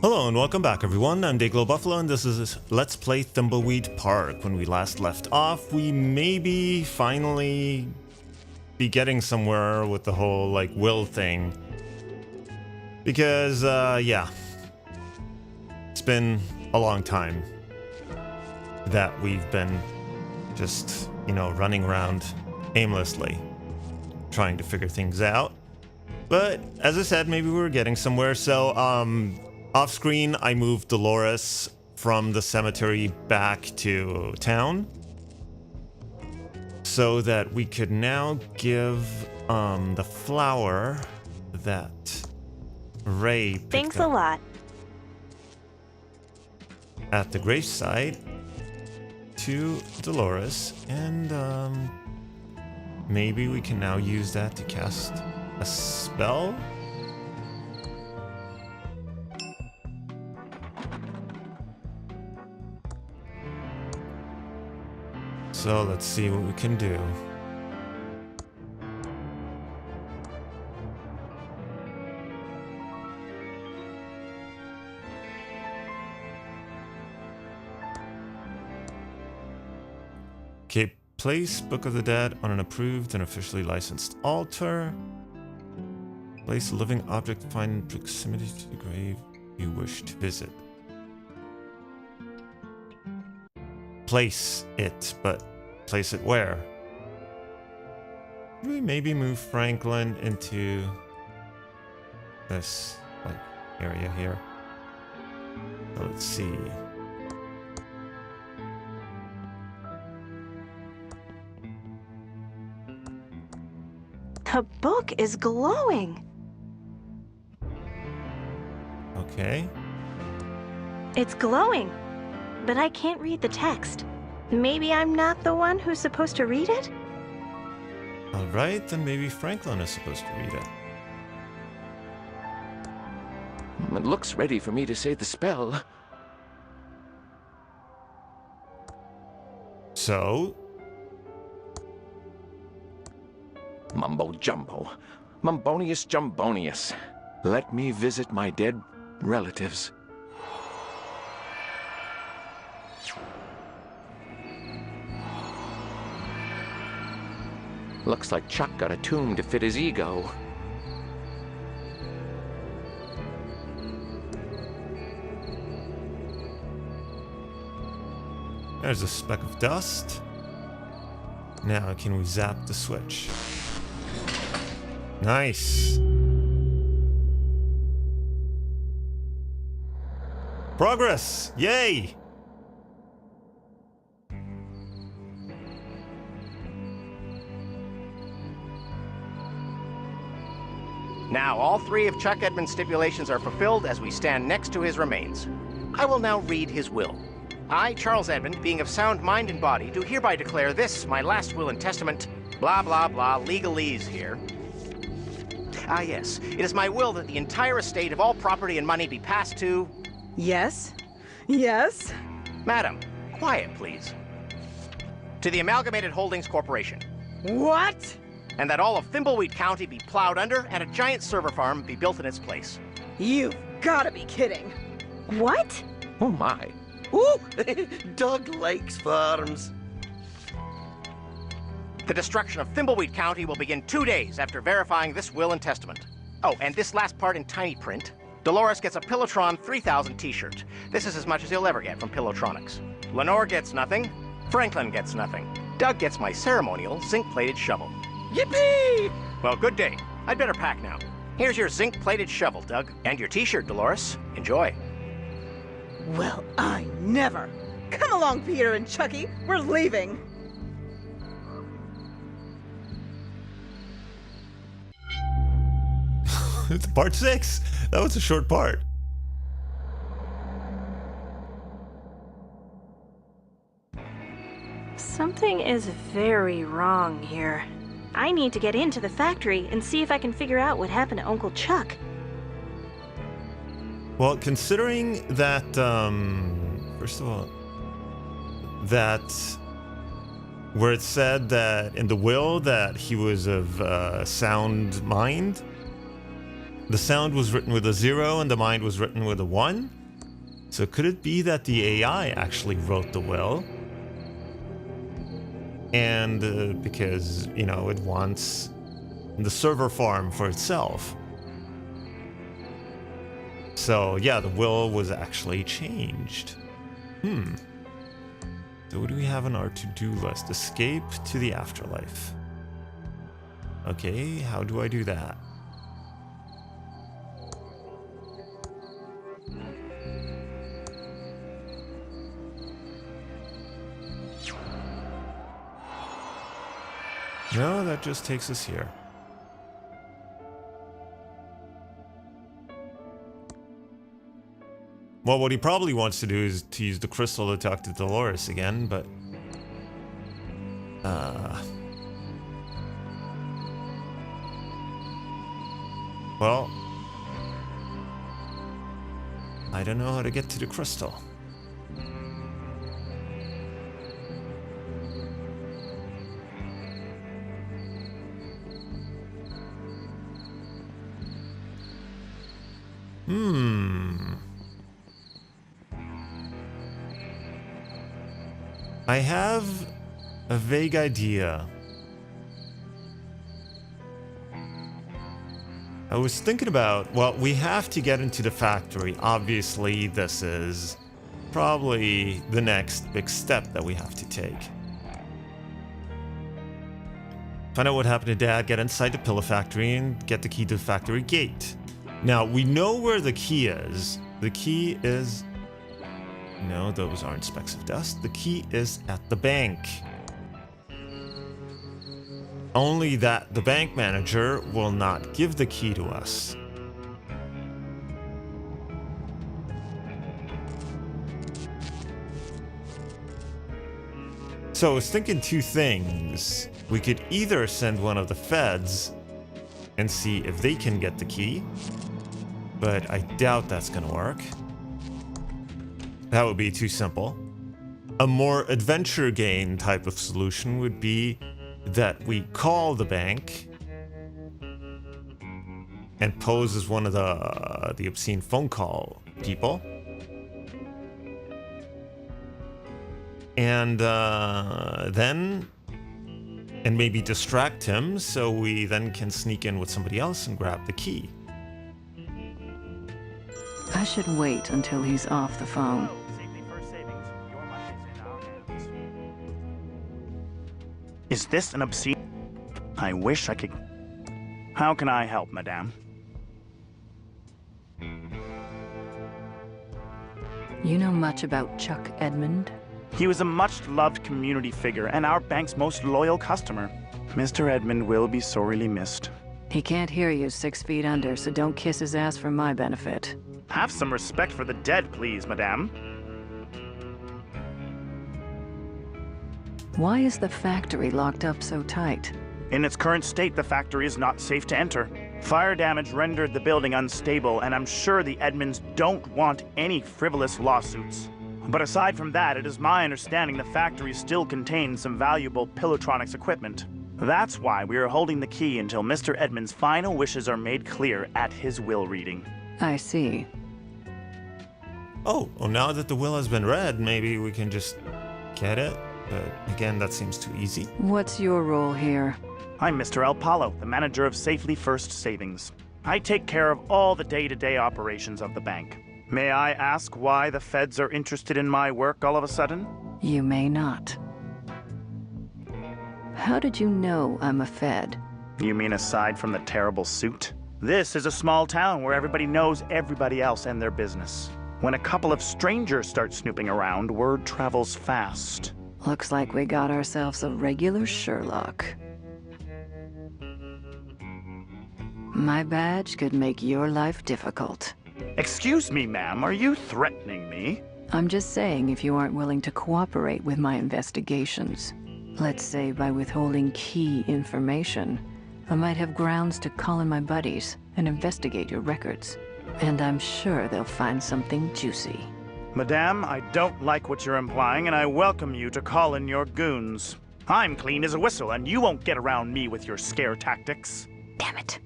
Hello and welcome back everyone, I'm Day-Glo Buffalo and this is Let's Play Thimbleweed Park. When we last left off, we maybe finally be getting somewhere with the whole like will thing. Because yeah, it's been a long time that we've been just, you know, running around aimlessly trying to figure things out. But as I said, maybe we were getting somewhere. So off screen, I moved Dolores from the cemetery back to town so that we could now give the flower that Ray picked Thanks up a lot. at the gravesite to Dolores, and maybe we can now use that to cast a spell. So let's see what we can do. Okay, place Book of the Dead on an approved and officially licensed altar. Place a living object find in proximity to the grave you wish to visit. Place it, but place it where? Should we maybe move Franklin into this like area here? So let's see. The book is glowing. Okay. It's glowing, but I can't read the text. Maybe I'm not the one who's supposed to read it? Alright, then maybe Franklin is supposed to read it. It looks ready for me to say the spell. So, Mumbo jumbo. Mumbonius jumbonius. Let me visit my dead relatives. Looks like Chuck got a tomb to fit his ego. there's a speck of dust. Now, can we zap the switch? Nice. Progress! Yay! Now, all three of Chuck Edmund's stipulations are fulfilled as we stand next to his remains. I will now read his will. I, Charles Edmund, being of sound mind and body, do hereby declare this, my last will and testament, blah, blah, blah, legalese here. Ah, yes. It is my will that the entire estate of all property and money be passed to... Yes? Yes? Madam, quiet, please. To the Amalgamated Holdings Corporation. What? And that all of Thimbleweed County be plowed under and a giant server farm be built in its place. You've gotta be kidding. What? Oh my. Ooh, Doug likes farms. The destruction of Thimbleweed County will begin 2 days after verifying this will and testament. Oh, and this last part in tiny print. Dolores gets a Pillotron 3000 t-shirt. This is as much as he'll ever get from Pillotronics. Lenore gets nothing. Franklin gets nothing. Doug gets my ceremonial zinc-plated shovel. Yippee! Well, good day. I'd better pack now. Here's your zinc-plated shovel, Doug. And your t-shirt, Dolores. Enjoy. Well, I never. Come along, Peter and Chucky. We're leaving. It's part 6. That was a short part. Something is very wrong here. I need to get into the factory and see if I can figure out what happened to Uncle Chuck. Well, considering that, first of all, that where it said that in the will that he was of sound mind, The sound was written with a 0 and the mind was written with a 1. So could it be that the AI actually wrote the will? And because, you know, it wants the server farm for itself. So yeah, the will was actually changed. So what do we have on our to-do list? Escape to the afterlife. Okay, how do I do that? No, that just takes us here. Well, what he probably wants to do is to use the crystal to talk to Dolores again, but... Well... I don't know how to get to the crystal. I have a vague idea. I was thinking about, well, we have to get into the factory. Obviously, this is probably the next big step that we have to take. Find out what happened to Dad, get inside the pillow factory, and get the key to the factory gate. Now, we know where the key is. The key is... No, those aren't specks of dust. The key is at the bank. Only that the bank manager will not give the key to us. So I was thinking two things. We could either send one of the feds and see if they can get the key, but I doubt that's gonna work. That would be too simple. A more adventure game type of solution would be that we call the bank and pose as one of the obscene phone call people. And then maybe distract him so we then can sneak in with somebody else and grab the key. I should wait until he's off the phone. Is this an obscene... I wish I could... How can I help, madame? You know much about Chuck Edmund? He was a much-loved community figure and our bank's most loyal customer. Mr. Edmund will be sorely missed. He can't hear you 6 feet under, so don't kiss his ass for my benefit. Have some respect for the dead, please, madame. Why is the factory locked up so tight? In its current state, the factory is not safe to enter. Fire damage rendered the building unstable, and I'm sure the Edmonds don't want any frivolous lawsuits. But aside from that, it is my understanding the factory still contains some valuable Pilotronics equipment. That's why we are holding the key until Mr. Edmund's final wishes are made clear at his will reading. I see. Oh, well, now that the will has been read, maybe we can just get it. But again, that seems too easy. What's your role here? I'm Mr. El Palo, the manager of Safely First Savings. I take care of all the day-to-day operations of the bank. May I ask why the feds are interested in my work all of a sudden? You may not. How did you know I'm a Fed? You mean aside from the terrible suit? This is a small town where everybody knows everybody else and their business. When a couple of strangers start snooping around, word travels fast. Looks like we got ourselves a regular Sherlock. My badge could make your life difficult. Excuse me, ma'am, are you threatening me? I'm just saying if you aren't willing to cooperate with my investigations. Let's say by withholding key information, I might have grounds to call in my buddies and investigate your records. And I'm sure they'll find something juicy. Madame, I don't like what you're implying, and I welcome you to call in your goons. I'm clean as a whistle, and you won't get around me with your scare tactics. Damn it.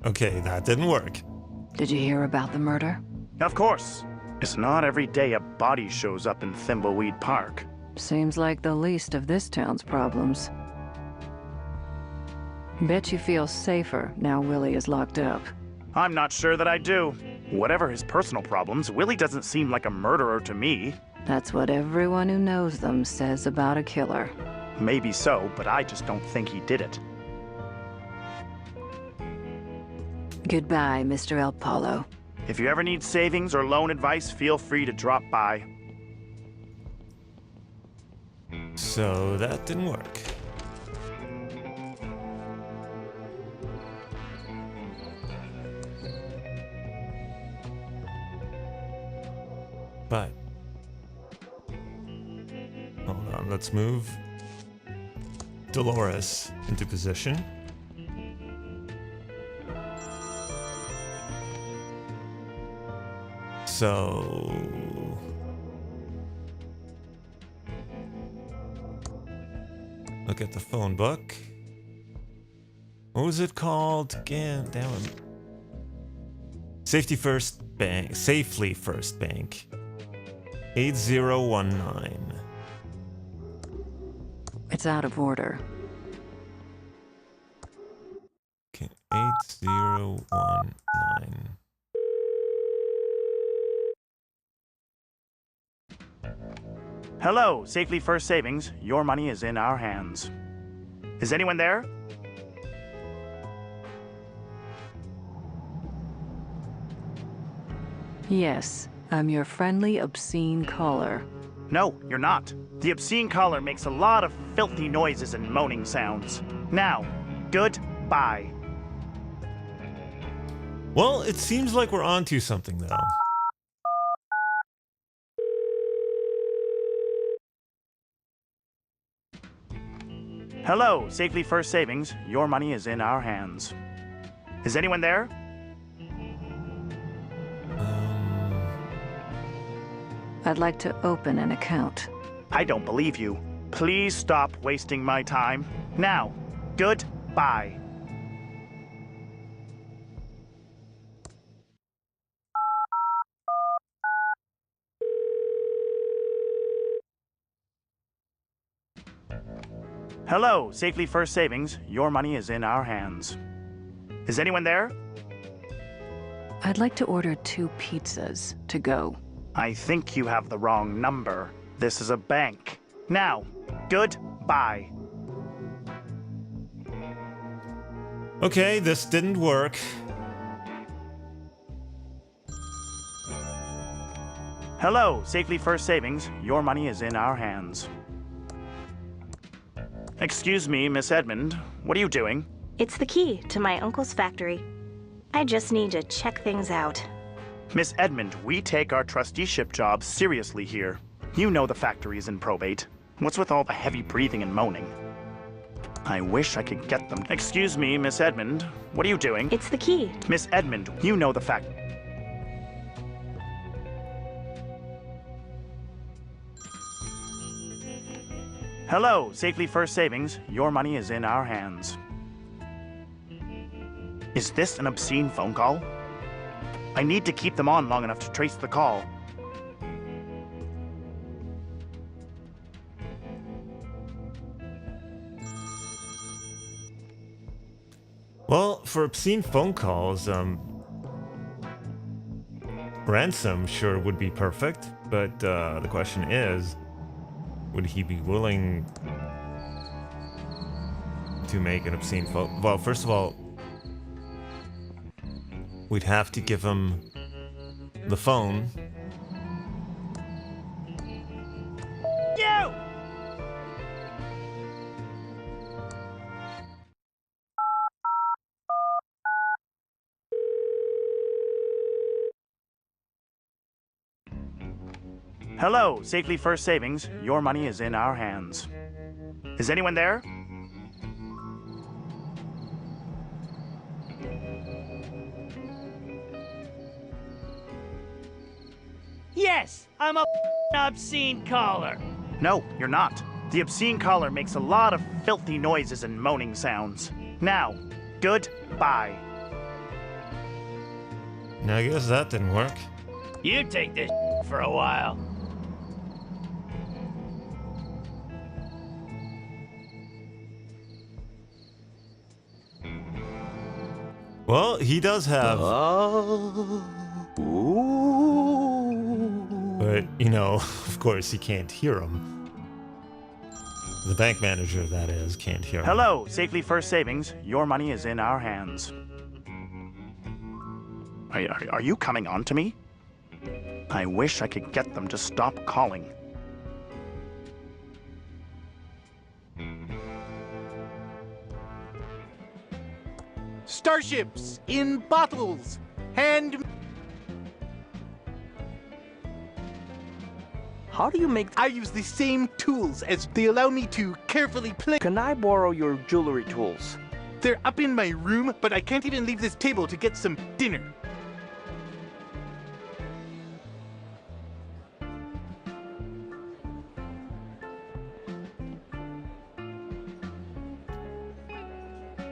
Okay, that didn't work. Did you hear about the murder? Of course. It's not every day a body shows up in Thimbleweed Park. Seems like the least of this town's problems. Bet you feel safer now Willie is locked up. I'm not sure that I do. Whatever his personal problems, Willie doesn't seem like a murderer to me. That's what everyone who knows them says about a killer. Maybe so, but I just don't think he did it. Goodbye, Mr. El Polo. If you ever need savings or loan advice, feel free to drop by. So that didn't work. But hold on, let's move Dolores into position. So look at the phone book. What was it called again? Damn it. Safely First Bank. 8019. It's out of order. Okay, 8019. Hello, Safely First Savings. Your money is in our hands. Is anyone there? Yes, I'm your friendly, obscene caller. No, you're not. The obscene caller makes a lot of filthy noises and moaning sounds. Now, goodbye. Well, it seems like we're onto something though. Hello, Safely First Savings. Your money is in our hands. Is anyone there? I'd like to open an account. I don't believe you. Please stop wasting my time. Now, goodbye. Hello, Safely First Savings. Your money is in our hands. Is anyone there? I'd like to order 2 pizzas to go. I think you have the wrong number. This is a bank. Now, goodbye. Okay, this didn't work. Hello, Safely First Savings. Your money is in our hands. Excuse me, Miss Edmund. What are you doing? It's the key to my uncle's factory. I just need to check things out. Miss Edmund, we take our trusteeship job seriously here. You know the factory is in probate. What's with all the heavy breathing and moaning? I wish I could get them. Excuse me, Miss Edmund. What are you doing? It's the key. Miss Edmund, you know the fact. Hello, Safely First Savings. Your money is in our hands. Is this an obscene phone call? I need to keep them on long enough to trace the call. Well, for obscene phone calls, ransom sure would be perfect, but the question is, would he be willing to make an obscene phone? Well, first of all, we'd have to give him the phone. You! Hello, Safely First Savings. Your money is in our hands. Is anyone there? Yes, I'm a obscene caller. No, you're not. The obscene caller makes a lot of filthy noises and moaning sounds. Now, goodbye. I guess that didn't work. You take this for a while. Well, he does have, but, you know, of course he can't hear him. The bank manager, that is, can't hear him. Hello, Safely First Savings. Your money is in our hands. Are you coming on to me? I wish I could get them to stop calling. Starships in bottles. Hand. How do you make... I use the same tools as they allow me to carefully play. Can I borrow your jewelry tools? They're up in my room, but I can't even leave this table to get some dinner.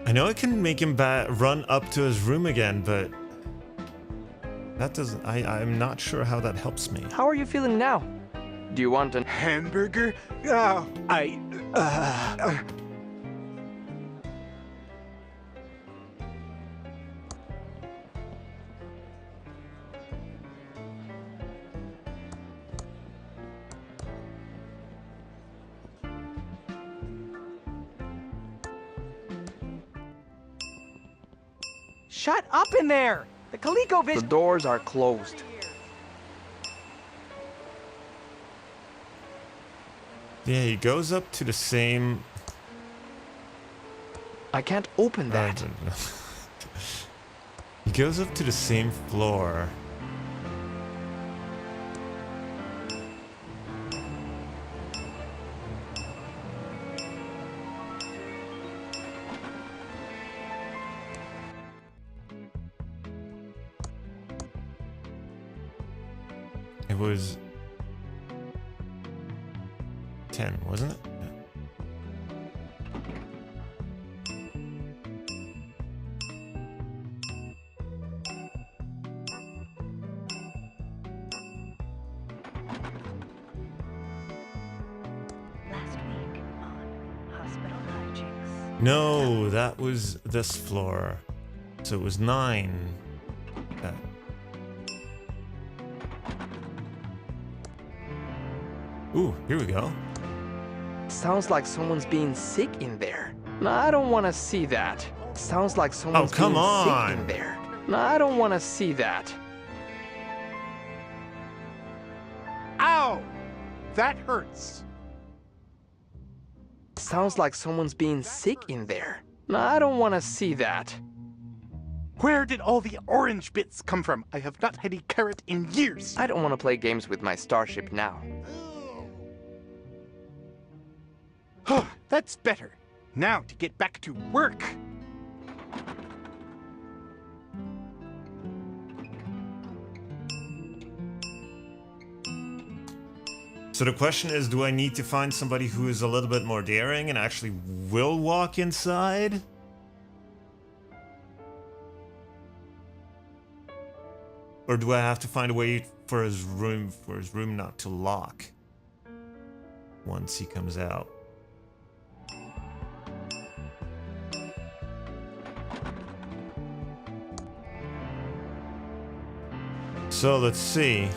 I know I can make him run up to his room again, but that doesn't. I'm not sure how that helps me. How are you feeling now? Do you want an... Hamburger? Oh, Shut up in there! The ColecoVision... The doors are closed. Yeah, he goes up to the same. I can't open that. He goes up to the same floor. It was 10, wasn't it? Yeah. Last week on Hospital Hijinks. No, that was this floor. So it was 9. That. Ooh, here we go. Sounds like someone's being sick in there. No, I don't want to see that. Sounds like someone's come being on. sick in there. No, I don't want to see that. ow! That hurts. Sounds like someone's being sick in there. No, I don't want to see that. Where did all the orange bits come from? I have not had a carrot in years. I don't want to play games with my starship now. That's better. Now to get back to work. So the question is, do I need to find somebody who is a little bit more daring and actually will walk inside? Or do I have to find a way for his room not to lock once he comes out? So let's see.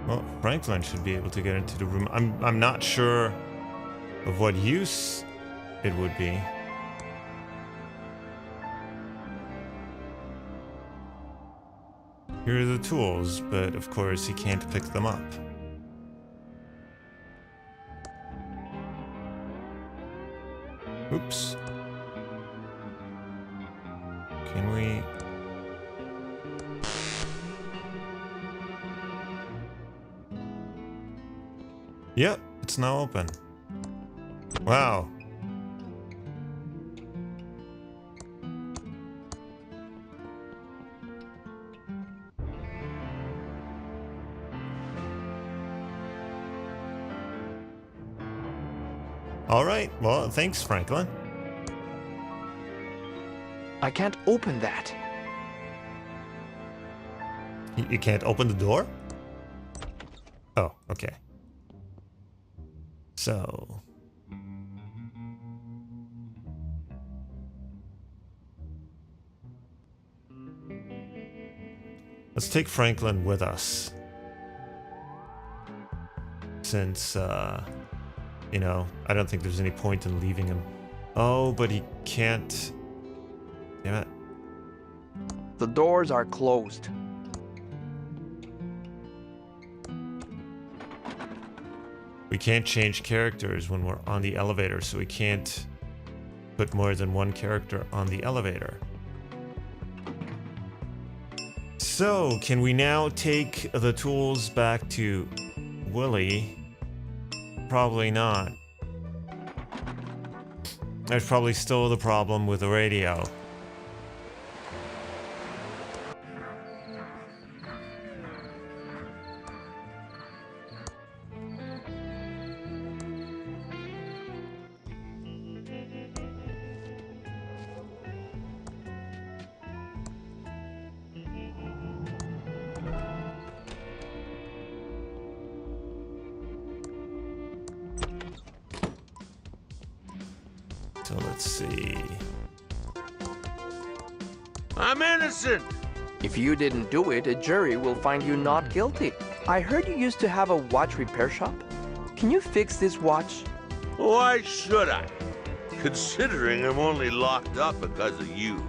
Well, Franklin should be able to get into the room. I'm not sure of what use it would be. Here are the tools, but of course he can't pick them up. Oops. Can we... Yep, it's now open. Wow. All right, well, thanks, Franklin. I can't open that. You can't open the door? Oh, okay. So... let's take Franklin with us. Since, you know, I don't think there's any point in leaving him. Oh, but he can't... damn it. The doors are closed. We can't change characters when we're on the elevator, so we can't put more than one character on the elevator. So, can we now take the tools back to Willie? Probably not. There's probably still the problem with the radio. So let's see. I'm innocent! If you didn't do it, a jury will find you not guilty. I heard you used to have a watch repair shop. Can you fix this watch? Why should I? Considering I'm only locked up because of you.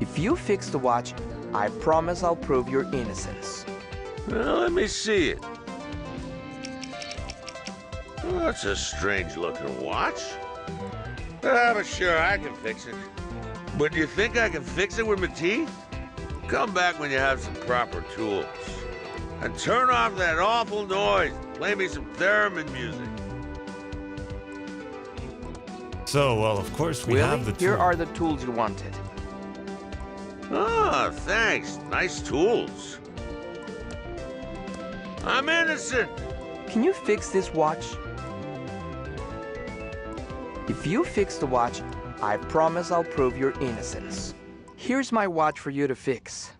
If you fix the watch, I promise I'll prove your innocence. Well, let me see it. Oh, that's a strange looking watch. But sure, I can fix it. But do you think I can fix it with my teeth? Come back when you have some proper tools. And turn off that awful noise. Play me some theremin music. So, well, of course we have the tools. Here are the tools you wanted. Ah, thanks. Nice tools. I'm innocent. Can you fix this watch? If you fix the watch, I promise I'll prove your innocence. Here's my watch for you to fix.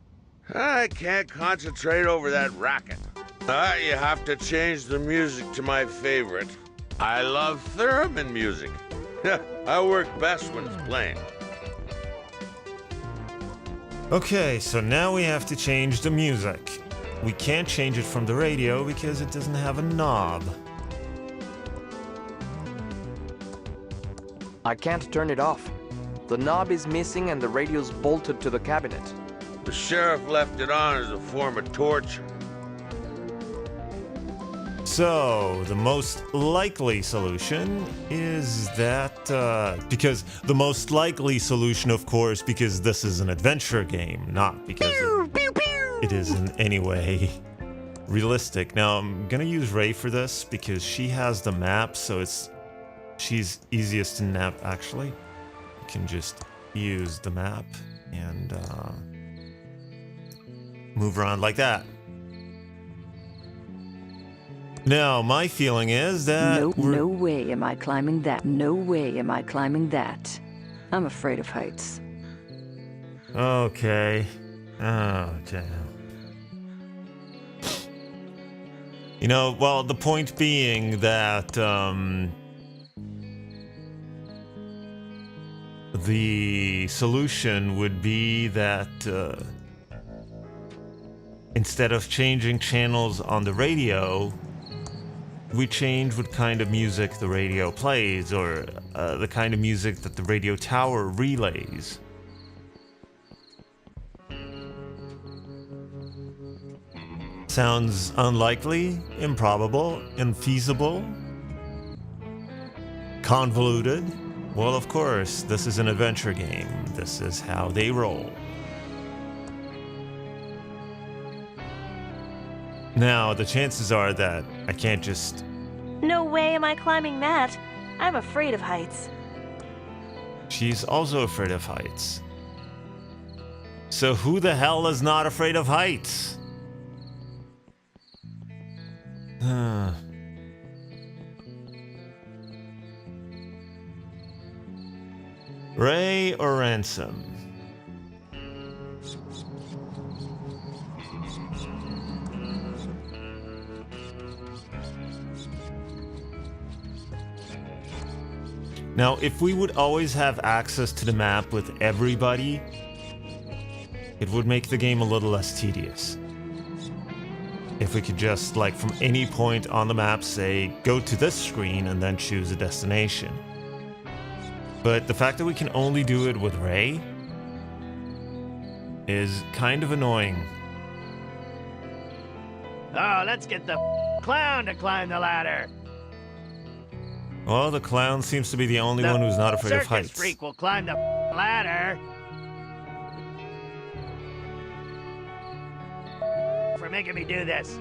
I can't concentrate over that racket. You have to change the music to my favorite. I love theremin music. I work best when it's playing. Okay, so now we have to change the music. We can't change it from the radio because it doesn't have a knob. I can't turn it off. The knob is missing and the radio's bolted to the cabinet. The sheriff left it on as a form of torture. So, the most likely solution is that, because the most likely solution, of course, because this is an adventure game, not because it is in any way realistic. Now, I'm gonna use Ray for this because she has the map, so she's easiest to nap, actually. You can just use the map and move around like that. Now, my feeling is that No way am I climbing that. No way am I climbing that. I'm afraid of heights. Okay. Oh, damn. You know, well, the point being that, the solution would be that, instead of changing channels on the radio, we change what kind of music the radio plays, or the kind of music that the radio tower relays. Sounds unlikely, improbable, infeasible, convoluted. Well, of course, this is an adventure game. This is how they roll. Now, the chances are that I can't just... No way am I climbing that. I'm afraid of heights. She's also afraid of heights. So who the hell is not afraid of heights? Ray or Ransom? Now, if we would always have access to the map with everybody, it would make the game a little less tedious. If we could just, like, from any point on the map say, go to this screen and then choose a destination. But the fact that we can only do it with Ray is kind of annoying. Oh, let's get the clown to climb the ladder. Well, the clown seems to be the only one who's not afraid of heights. Circus freak will climb the ladder. For making me do this.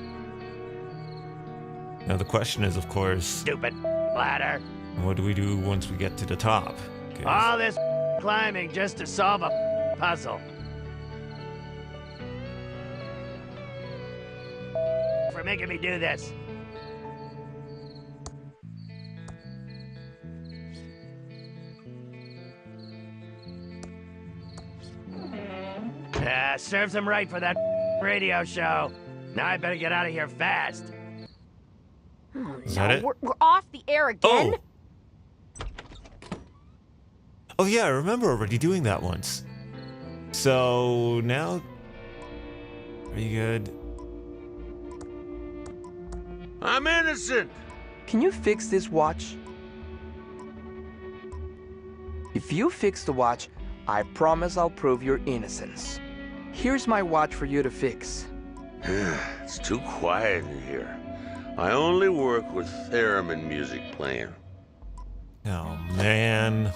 Now the question is, of course, Stupid ladder. what do we do once we get to the top? 'Cause All this climbing just to solve a puzzle. For making me do this. Serves him right for that radio show. Now I better get out of here fast. Is that it? We're off the air again? Oh yeah, I remember already doing that once. So now, are you good? I'm innocent! Can you fix this watch? If you fix the watch, I promise I'll prove your innocence. Here's my watch for you to fix. It's too quiet in here. I only work with theremin music playing. Oh man.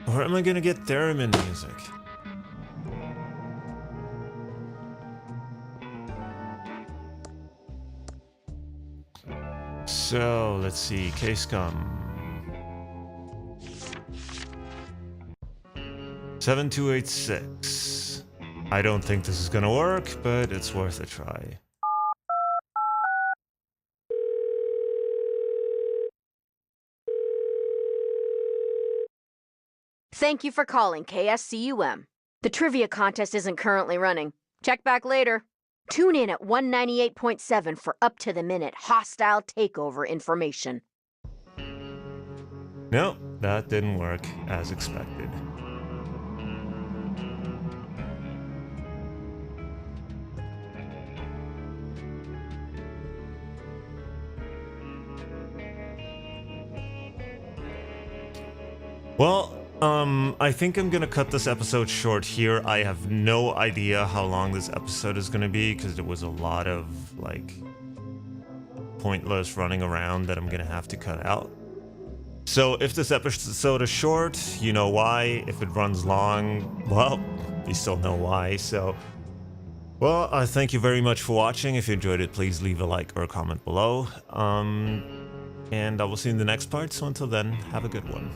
Where am I gonna get theremin music? So, let's see, K-Scum. 7286. I don't think this is gonna work, but it's worth a try. Thank you for calling KSCUM. The trivia contest isn't currently running. Check back later. Tune in at 198.7 for up-to-the-minute hostile takeover information. No, that didn't work as expected. Well, I think I'm gonna cut this episode short here. I have no idea how long this episode is gonna be because there was a lot of, like, pointless running around that I'm gonna have to cut out. So if this episode is short, you know why. If it runs long, well, you still know why. So, well, I thank you very much for watching. If you enjoyed it, please leave a like or a comment below. And I will see you in the next part. So until then, have a good one.